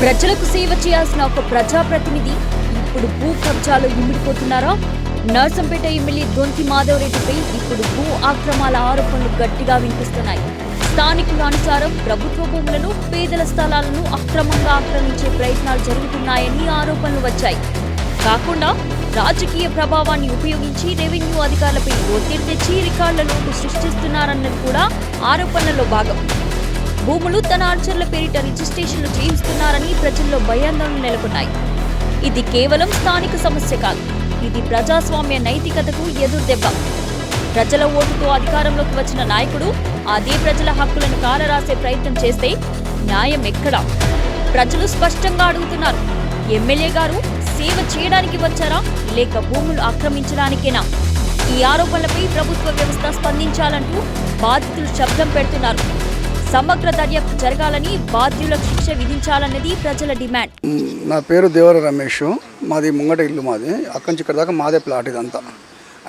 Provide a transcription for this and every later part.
ప్రజలకు సేవ చేయాల్సిన ఒక ప్రజాప్రతినిధి ఇప్పుడు భూ కబ్జాలో ఇమిడిపోతున్నారా? నర్సంపేట ఎమ్మెల్యే దొంతి మాధవరెడ్డిపై ఇప్పుడు భూ ఆక్రమాల ఆరోపణలు గట్టిగా వినిపిస్తున్నాయి. స్థానికుల అనుసారం ప్రభుత్వ భూములను, పేదల స్థలాలను అక్రమంగా ఆక్రమించే ప్రయత్నాలు జరుగుతున్నాయని ఆరోపణలు వచ్చాయి. కాకుండా రాజకీయ ప్రభావాన్ని ఉపయోగించి రెవెన్యూ అధికారులపై ఒత్తిడి తెచ్చి రికార్డులను సృష్టిస్తున్నారన్నది కూడా ఆరోపణలలో భాగం. భూములు తన అనుచరుల పేరిట రిజిస్ట్రేషన్లు చేయిస్తున్నారని ప్రజల్లో భయాందోళనలు నెలకొన్నాయి. ఇది కేవలం స్థానిక సమస్య కాదు, ఇది ప్రజాస్వామ్య నైతికతకు ఎదురుదెబ్బ. ప్రజల ఓటుతో అధికారంలోకి వచ్చిన నాయకుడు అదే ప్రజల హక్కులను కాలరాసే ప్రయత్నం చేస్తే న్యాయం ఎక్కడా? ప్రజలు స్పష్టంగా అడుగుతున్నారు, ఎమ్మెల్యే గారు సేవ చేయడానికి వచ్చారా లేక భూములు ఆక్రమించడానికేనా? ఈ ఆరోపణలపై ప్రభుత్వ వ్యవస్థ స్పందించాలంటూ బాధితులు శబ్దం పెడుతున్నారు. సమగ్ర దర్యాప్తు జరగాలని, బాధ్యులకు శిక్ష విధించాలన్నది ప్రజల డిమాండ్. నా పేరు దేవర రమేష్. మాది ముంగట ఇల్లు, మాది అక్కడి నుంచి ఇక్కడ దాకా మాదే ప్లాట్ ఇదంతా.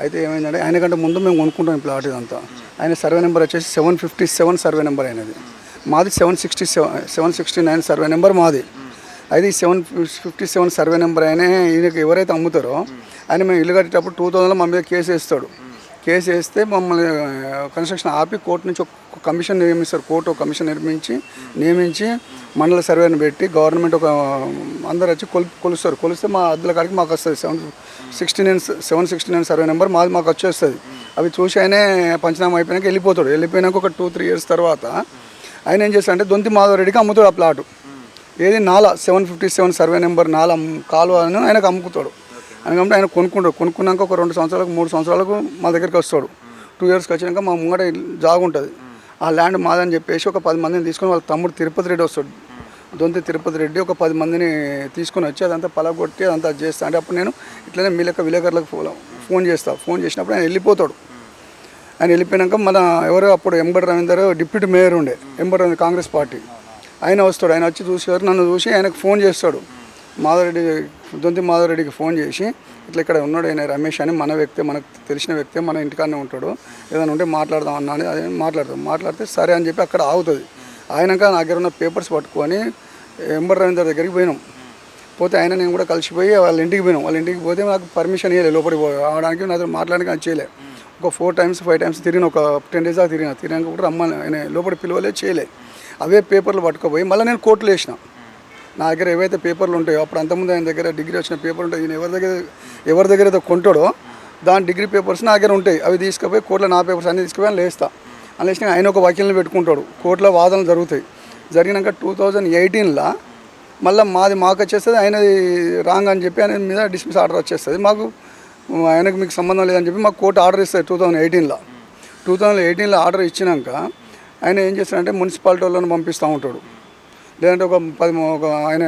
అయితే ఏమైందంటే ఆయన కంటే ముందు మేము కొనుక్కుంటాం ప్లాట్ ఇదంతా. ఆయన సర్వే నెంబర్ వచ్చేసి 757 సర్వే నెంబర్ అయినది. మాది 769 సర్వే నెంబర్ మాది. అయితే ఈ 757 సర్వే నెంబర్ అయినా ఈయనకి ఎవరైతే అమ్ముతారో ఆయన మేము ఇల్లు కట్టేటప్పుడు 2000లో మా మీద కేసు వేస్తాడు. కేసు వేస్తే మమ్మల్ని కన్స్ట్రక్షన్ ఆపి కోర్టు నుంచి ఒక కమిషన్ నియమిస్తారు. కోర్టు ఒక కమిషన్ నియమించి మండల సర్వేని పెట్టి గవర్నమెంట్ ఒక అందరు వచ్చి కొలుస్తారు. కొలిస్తే మా అద్దెల కాడికి మాకు వస్తుంది 769 సర్వే నెంబర్ మాకు వచ్చేస్తుంది. అవి చూసి ఆయనే పంచనామా అయిపోయినాక వెళ్ళిపోతాడు. వెళ్ళిపోయినాక ఒక 2-3 ఇయర్స్ తర్వాత ఆయన ఏం చేస్తాడంటే దొంతి మాధవరెడ్డికి అమ్ముతాడు ఆ ప్లాటు. ఏది నాలా 757 సర్వే నెంబర్ నాలా కాలువను ఆయనకు అమ్ముతాడు. ఎందుకంటే ఆయన కొనుక్కున్నాక ఒక 2 సంవత్సరాలకు 3 సంవత్సరాలకు మా దగ్గరికి వస్తాడు. 2 ఇయర్స్కి వచ్చినాక మా ముంగట జాగు ఉంటుంది. ఆ ల్యాండ్ మాదని చెప్పేసి ఒక 10 మందిని తీసుకొని వాళ్ళ తమ్ముడు తిరుపతి రెడ్డి వస్తాడు. దొంతి తిరుపతి రెడ్డి ఒక 10 మందిని తీసుకొని వచ్చి అదంతా పలగొట్టి అదంతా చేస్తా అంటే అప్పుడు నేను ఇట్లనే మీ లెక్క విలేకరులకు ఫోన్ చేస్తాను. ఫోన్ చేసినప్పుడు ఆయన వెళ్ళిపోతాడు. ఆయన వెళ్ళిపోయినాక మన ఎవరో అప్పుడు ఎంబడి రవీందర్ డిప్యూటీ మేయర్ ఉండే, ఎంబడి రవీందర్ కాంగ్రెస్ పార్టీ, ఆయన వస్తాడు. ఆయన వచ్చి చూసేవారు, నన్ను చూసి ఆయనకు ఫోన్ చేస్తాడు. దొంతి మాధవరెడ్డికి ఫోన్ చేసి ఇట్లా ఇక్కడ ఉన్నాడు ఆయన రమేష్ అని, మన వ్యక్తే, మనకు తెలిసిన వ్యక్తే, మన ఇంటికాడనే ఉంటాడు, ఏదైనా ఉంటే మాట్లాడదాం అన్నాడు. అదే మాట్లాడితే సరే అని చెప్పి అక్కడ ఆగుతుంది. ఆయనక నా దగ్గర ఉన్న పేపర్స్ పట్టుకొని ఎంబడి రవీందర్ దగ్గరికి పోయినాం. పోతే ఆయన నేను కూడా కలిసిపోయి వాళ్ళ ఇంటికి పోయినాం. వాళ్ళ ఇంటికి పోతే నాకు పర్మిషన్ ఇవ్వలేదు లోపలికి రావడానికి, నాతో మాట్లాడడానికి అది చేయలే. ఒక 4 times 5 times తిరిగిన, ఒక 10 days దాకా తిరిగినాక కూడా రమ్మని ఆయన లోపలి పిలవలే, చేయలే. అవే పేపర్లు పట్టుకుపోయి మళ్ళీ నేను కోర్టులో వేసిన. నా దగ్గర ఏవైతే పేపర్లు ఉంటాయో అప్పుడు అంతకుముందు ఆయన దగ్గర డిగ్రీ వచ్చిన పేపర్లు ఉంటాయి, ఈయన ఎవరి దగ్గర అయితే కొంటాడో దాని డిగ్రీ పేపర్స్ నా దగ్గర ఉంటాయి. అవి తీసుకుపోయి కోర్టులో నా పేపర్స్ అన్నీ తీసుకుపోయి ఆయన లేస్తా. అని లేచిన ఆయన ఒక వకీల్ని పెట్టుకుంటాడు. కోర్టులో వాదనలు జరుగుతాయి. జరిగినాక 2018లో మళ్ళీ మాకు వచ్చేస్తుంది, ఆయనది రాంగ్ అని చెప్పి ఆయన మీద డిస్మిస్ ఆర్డర్ వచ్చేస్తుంది. ఆయనకు మీకు సంబంధం లేదని చెప్పి మాకు కోర్టు ఆర్డర్ ఇస్తుంది 2018లో ఆర్డర్ ఇచ్చినాక ఆయన ఏం చేస్తాడంటే మున్సిపాలిటీ వాళ్ళని పంపిస్తూ ఉంటాడు. లేదంటే ఒక ఆయన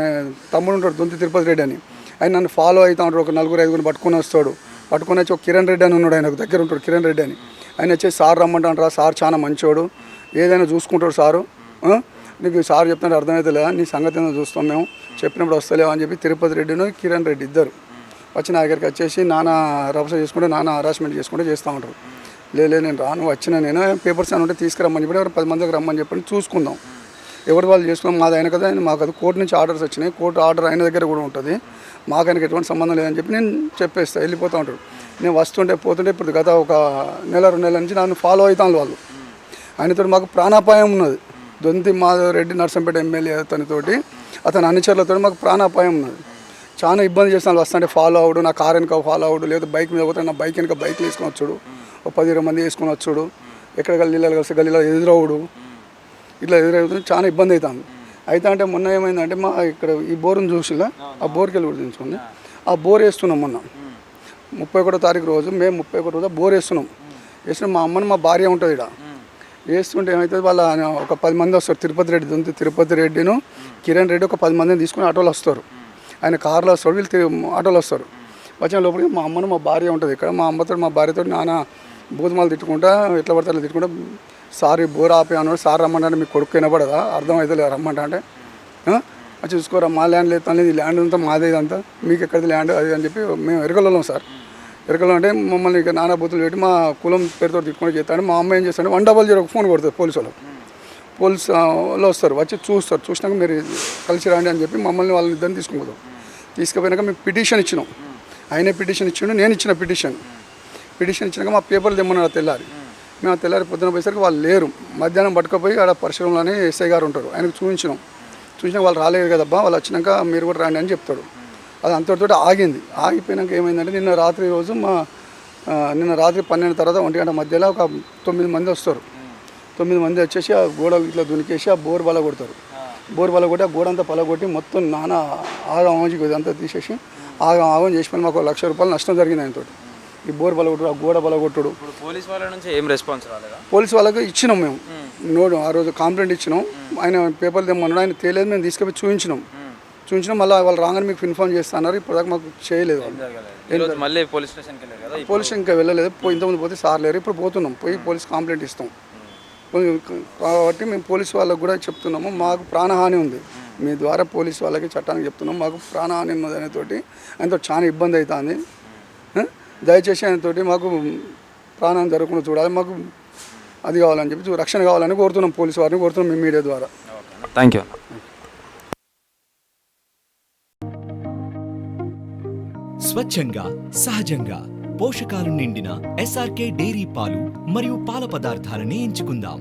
తమ్ముడు ఉంటాడు దొంతి తిరుపతి రెడ్డి అని, ఆయన నన్ను ఫాలో అవుతూ ఉంటాడు. ఒక 4-5 పట్టుకొని వస్తాడు. పట్టుకొని వచ్చి ఒక కిరణ్ రెడ్డి అని ఉన్నాడు, ఆయనకు దగ్గర ఉంటాడు కిరణ్ రెడ్డి అని. ఆయన వచ్చేసి సార్ రమ్మంటారా, సార్ చాలా మంచివాడు, ఏదైనా చూసుకుంటాడు సారు, నీకు సార్ చెప్తుంటే అర్థమైతే లేదా, నీ సంగతి ఏదో చూస్తాం మేము, చెప్పినప్పుడు వస్తలేవు అని చెప్పి తిరుపతి రెడ్డిను కిరణ్ రెడ్డి ఇద్దరు వచ్చి నా దగ్గరికి వచ్చేసి నానా రభస చేసుకుంటే, నానా హరాస్మెంట్ చేసుకుంటే చేస్తూ ఉంటారు. లేదు నేను రాను, వచ్చిన నేను పేపర్స్ అని ఉంటే తీసుకురమ్మని చెప్పి ఎవరు 10 మందికి రమ్మని చెప్పండి, చూసుకుందాం, ఎవరి వాళ్ళు చేసుకున్నాం, మాది ఆయన కదా, మాకు అది కోర్టు నుంచి ఆర్డర్స్ వచ్చినాయి, కోర్టు ఆర్డర్ ఆయన దగ్గర కూడా ఉంటుంది, మాకు ఆయనకి ఎటువంటి సంబంధం లేదని చెప్పి నేను చెప్పేస్తాను. వెళ్ళిపోతూ ఉంటాడు. నేను వస్తుంటే పోతుంటే ఇప్పుడు గత ఒక 1-2 నెలల నుంచి నన్ను ఫాలో అవుతాను వాళ్ళు. ఆయనతో మాకు ప్రాణాపాయం ఉన్నది. దొంతి మాధవరెడ్డి నర్సంపేట ఎమ్మెల్యే అతనితోటి, అతని అనుచరులతో మాకు ప్రాణాపాయం ఉన్నది. చాలా ఇబ్బంది చేస్తున్నాను. వస్తుంటే ఫాలో అవుడు, నా కారు వెనుక ఫాలో అవుడు, లేదా బైక్ మీద పోతే నా బైక్ వెనుక బైక్ వేసుకొని వచ్చాడు, ఒక 10-20 మంది వేసుకొని వచ్చాడు, ఎక్కడ గల్లీలో కలిసి గల్లీలో ఎదురవుడు, ఇట్లా ఎదురవుతుంది. చాలా ఇబ్బంది అవుతుంది. అయితే అంటే మొన్న ఏమైందంటే మా ఇక్కడ ఈ బోరును చూసిగా ఆ బోర్కి వెళ్ళి కూడా దించుకుంది. ఆ బోర్ వేస్తున్నాం మొన్న 31వ తారీఖు రోజు, మేము 31 రోజు బోర్ వేస్తున్నాం. మా అమ్మని మా భార్య ఉంటుంది ఇక్కడ. వేస్తుంటే ఏమవుతుంది, వాళ్ళ ఒక 10 మంది వస్తారు. తిరుపతి రెడ్డి దొంతి తిరుపతి రెడ్డిను కిరణ్ రెడ్డి ఒక 10 మందిని తీసుకుని ఆటోలో వస్తారు. ఆయన కార్లో వస్తాడు, వీళ్ళు ఆటోలో వస్తారు. వచ్చిన లోపలికి మా అమ్మను మా భార్య ఉంటుంది ఇక్కడ. మా అమ్మతో మా భార్యతో నాన్న భూతమాలు తిట్టుకుంటా, ఎట్లా పడితే అట్లా తిట్టుకుంటా, సార్ బోర్ ఆపి అన్నాడు, సార్ రమ్మంటే మీకు కొడుకు వినపడదా, అర్థమైతే లేదు రమ్మంట అంటే చూసుకోరా, మా ల్యాండ్ లేదు, ఈ ల్యాండ్ అంతా మాదే, ఇదంతా మీకు ఎక్కడిది ల్యాండ్ అది అని చెప్పి మేము ఎరకల్లో సార్. ఎరకల్లో అంటే మమ్మల్ని ఇక నానా బూతులు పెట్టి మా కులం పేరుతో తిట్టుకుంటూ చేస్తాడు. మా అమ్మ ఏం చేస్తాడు 100 ఫోన్ కొడుతుంది పోలీసు వాళ్ళకి. పోలీస్ వాళ్ళు వస్తారు, వచ్చి చూస్తారు. చూసినాక మీరు కలిసి రండి అని చెప్పి మమ్మల్ని వాళ్ళని ఇద్దరిని తీసుకుపోతాం. తీసుకుపోయినాక మేము పిటిషన్ ఇచ్చినాం. ఆయనే పిటిషన్ ఇచ్చిండు, నేను ఇచ్చిన పిటిషన్ ఇచ్చినాక మా పేపర్లు తెమ్మన్నారు తెల్లారి. మేము ఆ తెల్లారి పొద్దున పోయేసరికి వాళ్ళు లేరు. మధ్యాహ్నం పట్టుకుపోయి ఆడ పరిశ్రమలోనే ఎస్ఐ గారు ఉంటారు, ఆయనకు చూపించినాం. వాళ్ళు రాలేదు కదబ్బా, వాళ్ళు వచ్చినాక మీరు కూడా రండి అని చెప్తాడు. అది అంతటితో ఆగింది. ఆగిపోయినాక ఏమైందంటే నిన్న రాత్రి 12 తర్వాత 1 గంట మధ్యలో ఒక 9 మంది వస్తారు. 9 మంది వచ్చేసి ఆ గోడ ఇట్లా దునికేసి ఆ బోర్ బల కొడతారు. బోర్ బల కొట్టి ఆ గోడ అంతా పలగొట్టి మొత్తం నానా ఆగం అంతా తీసేసి ఆగం చేసి మాకు 1 లక్ష రూపాయలు నష్టం జరిగింది ఆయనతో. ఈ బోర్ బలగొట్టుడు, ఆ గోడ బలగొట్టుడు. పోలీస్ వాళ్ళ నుంచి ఏం రెస్పాన్స్ రాలేదా? పోలీస్ వాళ్ళకి ఇచ్చినాం మేము ఆ రోజు కంప్లైంట్ ఇచ్చినాం. ఆయన పేపర్లు తెమ్మన్నాడు, ఆయన తేలేదు. మేము తీసుకెళ్ళి చూపించినాం. మళ్ళీ వాళ్ళు రాగానే మీకు ఇన్ఫార్మ్ చేస్తున్నారు. ఇప్పటిదాకా మాకు చేయలేదు. మళ్ళీ పోలీస్ స్టేషన్కి వెళ్ళారు కదా? పోలీస్ ఇంకా వెళ్ళలేదు. ఇంతకుముందు పోతే సార్ లేరు, ఇప్పుడు పోతున్నాం. పోయి పోలీస్ కంప్లైంట్ ఇస్తాం. కాబట్టి మేము పోలీస్ వాళ్ళకు కూడా చెప్తున్నాము, మాకు ప్రాణహాని ఉంది. మీ ద్వారా పోలీస్ వాళ్ళకి చట్టానికి చెప్తున్నాం, మాకు ప్రాణహాని ఉన్నది అనేతోటి ఆయనతో చాలా ఇబ్బంది అవుతుంది. దయచేసి ఆయనతోటి మాకు ప్రాణాన్ని జరగకుండా చూడాలి, మాకు అది కావాలని చెప్పి రక్షణ కావాలని కోరుతున్నాం. పోలీసు వారిని కోరుతున్నాం మీ మీడియా ద్వారా. Thank you. స్వచ్ఛంగా, సహజంగా పోషకాలు నిండిన SRK డైరీ పాలు మరియు పాల పదార్థాలని ఎంచుకుందాం.